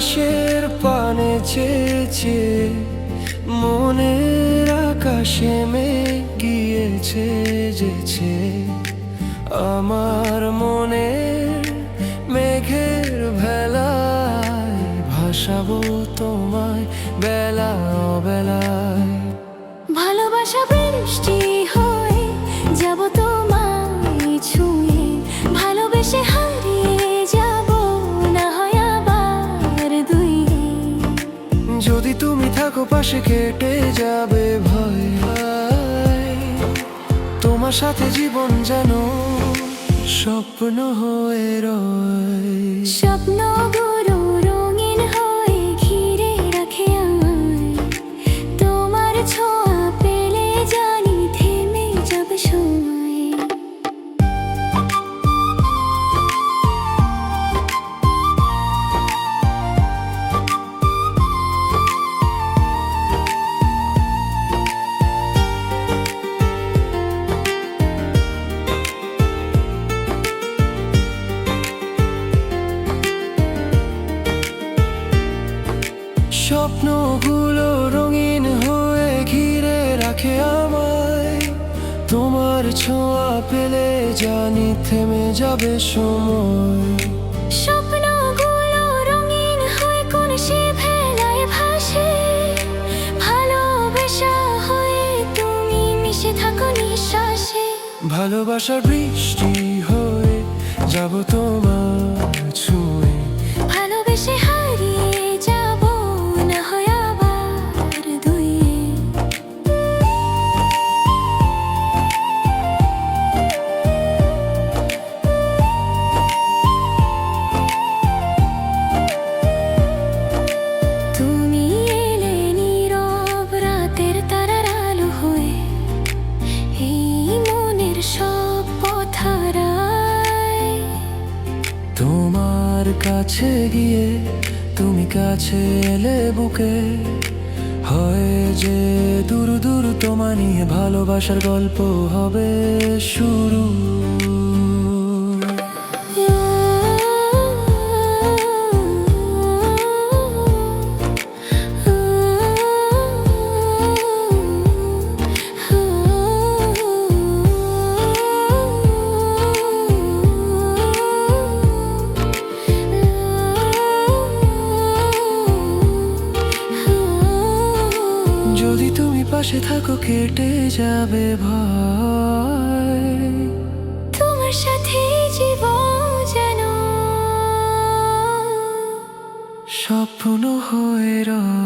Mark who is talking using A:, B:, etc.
A: আকাশের পানে চেয়েছে, মনের আকাশে মেঘ গিয়েছে যেছে। আমার মনের মেঘের ভেলায় ভাসাবো তোমায় বেলা অবেলায়।
B: ভালোবাসা বৃষ্টি হয়ে যাব তোমায় ছুঁয়ে, ভালোবেসে হারিয়ে যাব না হয় আবার দুই।
A: যদি তুমি থাকো পাশে কেটে যাবে ভয়, তোমার সাথে জীবন যেন স্বপ্ন হয়ে রয়।
B: স্বপ্নগুলো রঙিন হয়ে ঘিরে রাখে আমায়, তোমার ছোঁয়া পেলে জানি থেমে যাবে সময়।
A: স্বপ্নগুলো রঙিন হয়ে ঘিরে রাখে আমায়, তোমার ছোঁয়া পেলে জানি থেমে যাবে সময়।
B: স্বপ্নগুলো রঙিন হয়ে কোন সে ভেলায় ভাসে, ভালোবাসা হয়ে তুমি মিশে থাকো নিঃশ্বাসে।
A: ভালোবাসার বৃষ্টি হয়ে যাব তোমার ছুঁয়ে,
B: ভালোবেসে হারিয়ে যাব না হয় আবার দুই। তুমি এলে নীরব রাতের তারার আলো হয়ে, এই মনের সব পথ হারায়।
A: তোমার কাছে গিয়ে তুমি কাছে এলে বুকে, হয় যে দূর দূর তোমায় নিয়ে ভালোবাসার গল্প হবে শুরু। যদি তুমি পাশে থাকো কেটে যাবে ভয়,
B: তোমার সাথে জীবন যেন
A: স্বপ্ন হয়ে রয়।